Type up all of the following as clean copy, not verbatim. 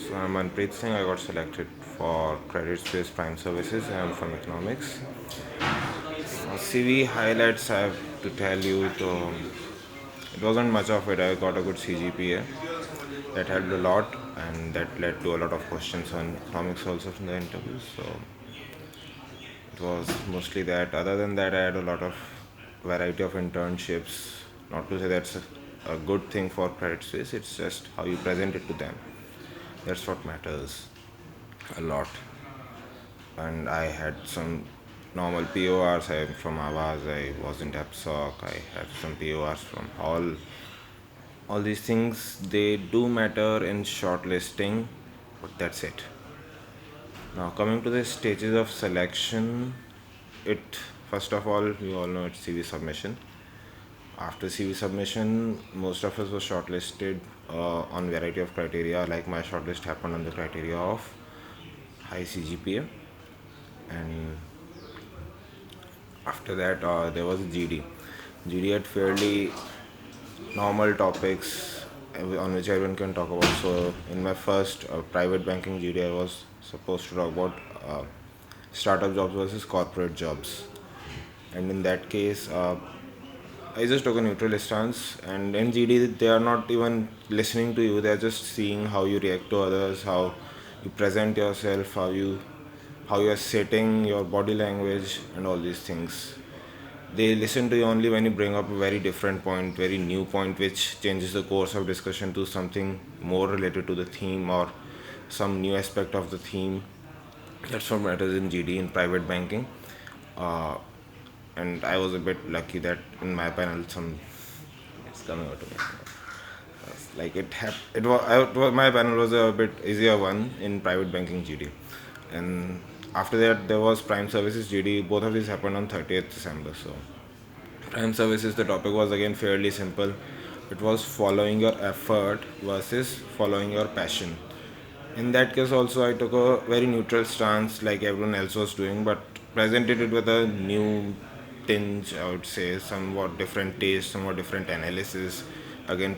So I'm ManpreetSingh. I got selected for CreditSuisse Prime Services and I'm from economics. CV highlights I have to tell you. It wasn't much of it. I got a good CGPA. That helped a lot and that led to a lot of questions on economics also from the interview. So it was mostly that. Other than that, I had a lot of variety of internships. Not to say that's a good thing for Credit Suisse. It's just how you present it to them. That's what matters a lot. And I had some normal PORs. I'm from Avaz. I was in DepSoc. I had some PORs from all these things. They do matter in shortlisting, but that's it. Now coming to the stages of selection, it first of all you all know it's CV submission. After CV submission, most of us were shortlisted on variety of criteria. Like my shortlist happened on the criteria of high CGPA, and after that there was GD. GD had fairly normal topics on which everyone can talk about. So in my first private banking GD, I was supposed to talk about startup jobs versus corporate jobs, and in that case, I just took a neutral stance. And in GD, they are not even listening to you; they are just seeing how you react to others, how you present yourself, how you are sitting, your body language, and all these things. They listen to you only when you bring up a very different point, very new point, which changes the course of discussion to something more related to the theme or some new aspect of the theme. That's what matters in GD in private banking. Uh, and I was a bit lucky that in my panel, it's coming out to me. Like it was my panel was a bit easier one in private banking GD, and after that there was prime services GD. Both of these happened on 30th December. So prime services, the topic was again fairly simple. It was following your effort versus following your passion. In that case, also, I took a very neutral stance like everyone else was doing, but presented it with a new tinge, I would say, somewhat different taste, somewhat different analysis. Again,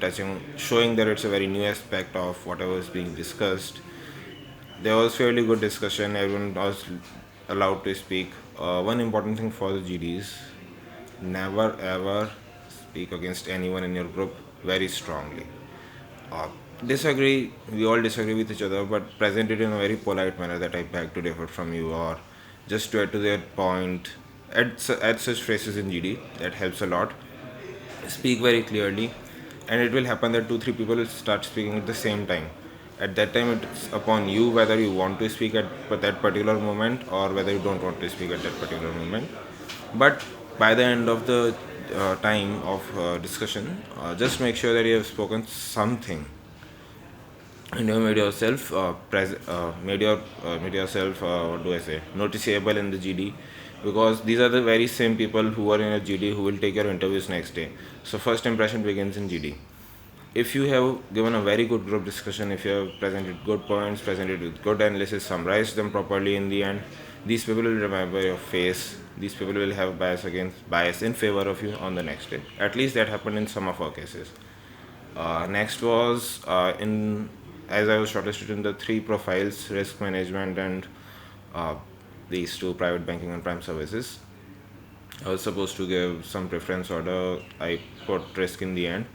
showing that it's a very new aspect of whatever is being discussed. There was fairly good discussion, everyone was allowed to speak. One important thing for the GDs, never ever speak against anyone in your group very strongly. uh, Disagree, we all disagree with each other, but present it in a very polite manner that I beg to differ from you, or just to add to their point. Add such phrases in GD, that helps a lot. Speak very clearly, and it will happen that two, three people will start speaking at the same time. At that time, it's upon you whether you want to speak at that particular moment or whether you don't want to speak at that particular moment. But by the end of the time of discussion, just make sure that you have spoken something and you made yourself what do I say, noticeable in the GD, because these are the very same people who are in a GD who will take your interviews next day. So first impression begins in GD. If you have given a very good group discussion, if you have presented good points, presented with good analysis, summarized them properly in the end, these people will remember your face. These people will have bias in favor of you on the next day. At least that happened in some of our cases. Next was in as I was shortlisted in the three profiles: risk management and uh, these two, private banking and prime services. I was supposed to give some preference order. I put risk in the end.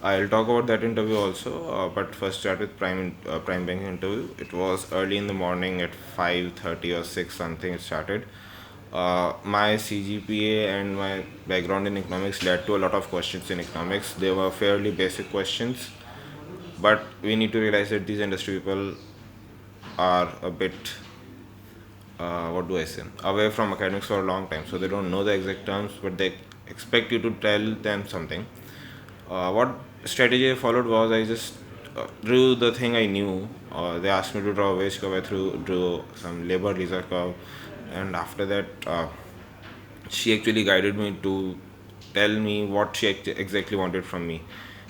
I'll talk about that interview also, but first start with prime banking interview. It was early in the morning at 5:30 or 6 something. It started. My CGPA and my background in economics led to a lot of questions in economics. They were fairly basic questions, but we need to realize that these industry people are a bit, what do I say, away from academics for a long time, so they don't know the exact terms, but they expect you to tell them something. What strategy I followed was I just drew the thing I knew. They asked me to draw a wage curve. Drew some labor reserve curve, and after that, she actually guided me to tell me what she exactly wanted from me.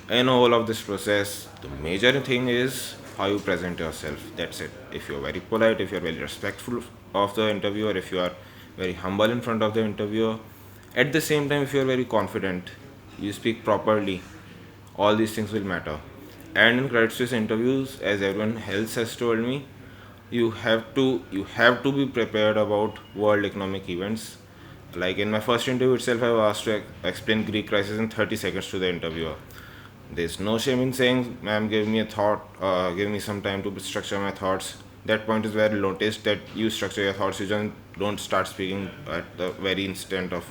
In all of this process, the major thing is how you present yourself. That's it. If you're very polite, if you're very respectful of the interviewer, if you are very humble in front of the interviewer, at the same time, if you're very confident, you speak properly, all these things will matter. And in Credit Suisse interviews, as everyone else has told me, you have to be prepared about world economic events. Like in my first interview itself, I was asked to explain Greek crisis in 30 seconds to the interviewer. There's no shame in saying, "Ma'am, give me a thought. Give me some time to structure my thoughts." That point is where I noticed that you structure your thoughts. You don't start speaking at the very instant of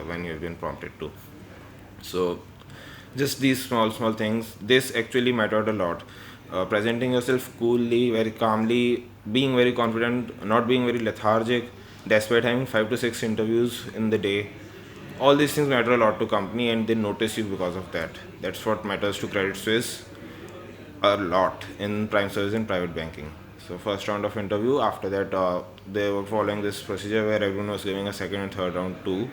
when you've been prompted to. So just these small things, this actually mattered a lot. Presenting yourself coolly, very calmly, being very confident, not being very lethargic, despite having 5 to 6 interviews in the day. All these things matter a lot to company, and they notice you because of that. That's what matters to Credit Suisse a lot in prime service and private banking. So first round of interview. After that, they were following this procedure where everyone was giving a second and third round too,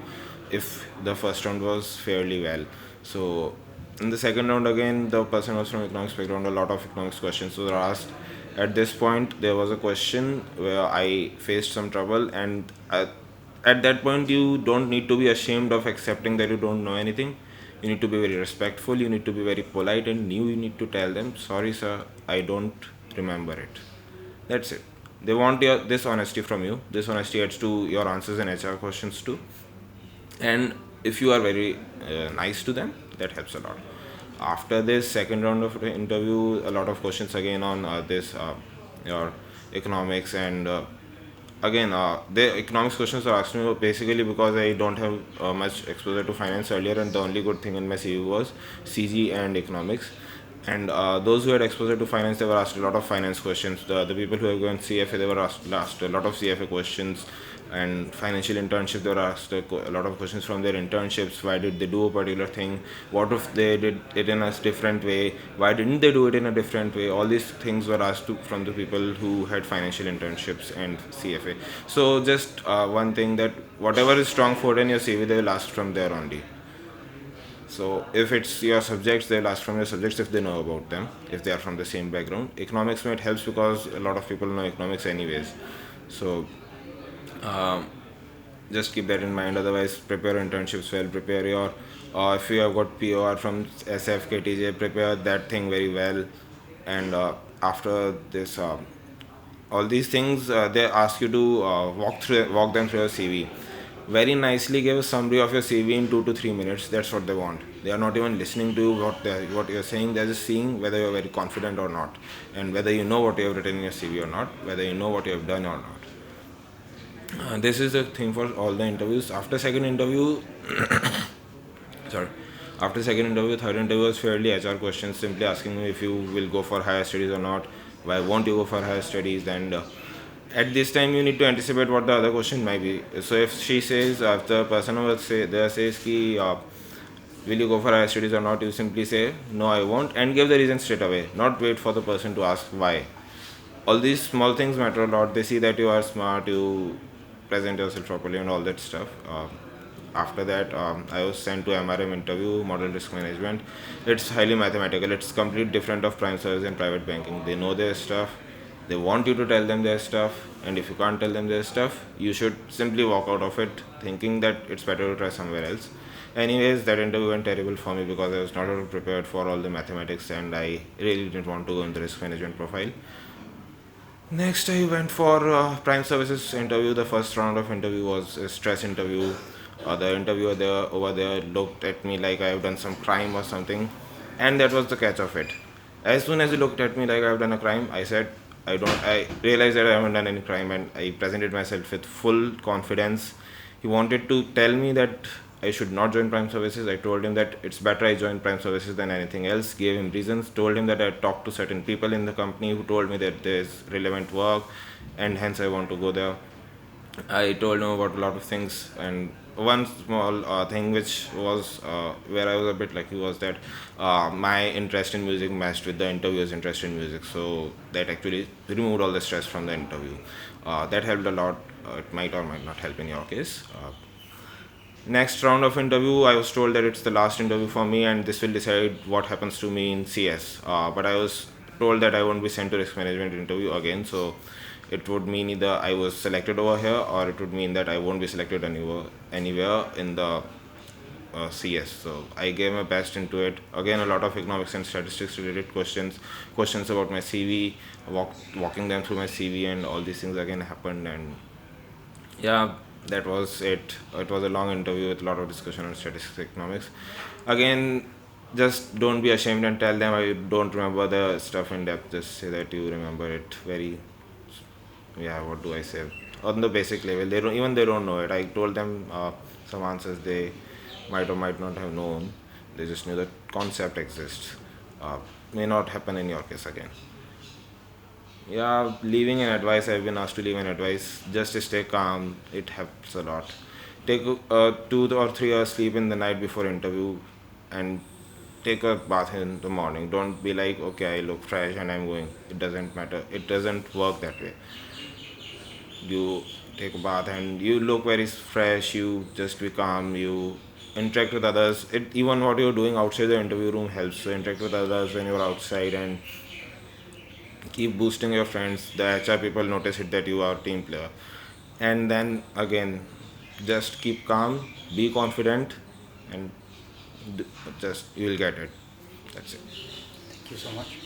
if the first round was fairly well. So in the second round again, the person was from economics background. A lot of economics questions were asked. At this point, there was a question where I faced some trouble, and at that point, you don't need to be ashamed of accepting that you don't know anything. You need to be very respectful, you need to be very polite, and you need to tell them, "Sorry, sir, I don't remember it." That's it. They want this honesty from you. This honesty adds to your answers and HR questions too. And if you are very nice to them, that helps a lot. After this second round of the interview, a lot of questions again on this your economics, and again the economics questions are asked me basically because I don't have much exposure to finance earlier, and the only good thing in my CV was CG and economics. And those who had exposure to finance, they were asked a lot of finance questions. The people who have gone CFA, they were asked a lot of CFA questions. And financial internship, they were asked a lot of questions from their internships. Why did they do a particular thing? What if they did it in a different way? Why didn't they do it in a different way? All these things were asked from the people who had financial internships and CFA. So just one thing, that whatever is strong for in your CV, they will ask from there only. So if it's your subjects, they'll ask from your subjects if they know about them, if they are from the same background. Economics might helps because a lot of people know economics anyways. So just keep that in mind. Otherwise, prepare your internships well. Prepare your if you have got POR from SF, KTJ, prepare that thing very well. And after this, all these things, they ask you to walk them through your CV. Very nicely give a summary of your CV in 2 to 3 minutes. That's what they want. They are not even listening to what you're saying. They're just seeing whether you're very confident or not, and whether you know what you have written in your CV or not, whether you know what you have done or not. This is the thing for all the interviews. After second interview, sorry, after second interview, third interview was fairly HR questions, simply asking me if you will go for higher studies or not. Why won't you go for higher studies? And at this time, you need to anticipate what the other question might be. So if she says, if the person over there says ki, will you go for higher studies or not, you simply say no, I won't, and give the reason straight away. Not wait for the person to ask why. All these small things matter a lot. They see that you are smart, you present yourself properly, and all that stuff. After that, I was sent to MRM interview, model risk management. It's highly mathematical. It's completely different of prime service and private banking. They know their stuff. They want you to tell them their stuff, and if you can't tell them their stuff, you should simply walk out of it thinking that it's better to try somewhere else. Anyways, that interview went terrible for me because I was not at all prepared for all the mathematics, and I really didn't want to go in the risk management profile. Next, I went for prime services interview. The first round of interview was a stress interview. The interviewer over there looked at me like I have done some crime or something, and that was the catch of it. As soon as he looked at me like I have done a crime, I said, I don't. I realized that I haven't done any crime, and I presented myself with full confidence. He wanted to tell me that I should not join prime services. I told him that it's better I join prime services than anything else. Gave him reasons. Told him that I talked to certain people in the company who told me that there's relevant work, and hence I want to go there. I told him about a lot of things, and one small thing which was where I was a bit lucky was that my interest in music matched with the interviewer's interest in music, so that actually removed all the stress from the interview. That helped a lot. It might or might not help in your case. Next round of interview, I was told that it's the last interview for me, and this will decide what happens to me in CS. But I was told that I won't be sent to risk management interview again, so it would mean either I was selected over here, or it would mean that I won't be selected anywhere in the CS. So I gave my best into it. Again, a lot of economics and statistics related questions about my CV, walking them through my CV, and all these things again happened. And yeah, that was it. It was a long interview with a lot of discussion on statistics, economics. Again, just don't be ashamed and tell them I don't remember the stuff in depth. Just say that you remember it very, yeah, what do I say, on the basic level. They don't know it. I told them some answers they might or might not have known. They just knew that concept exists. uh, may not happen in your case again. Yeah, leaving an advice, I've been asked to leave an advice. Just stay calm, it helps a lot. Take 2 or 3 hours sleep in the night before interview, and take a bath in the morning. Don't be like, okay, I look fresh and I'm going. It doesn't matter. It doesn't work that way. You take a bath and you look very fresh, you just be calm, you interact with others. Even what you're doing outside the interview room helps. So interact with others when you're outside, and keep boosting your friends. The HR people notice it that you are a team player. And then again, just keep calm, be confident, and just you will get it. That's it. Thank you so much.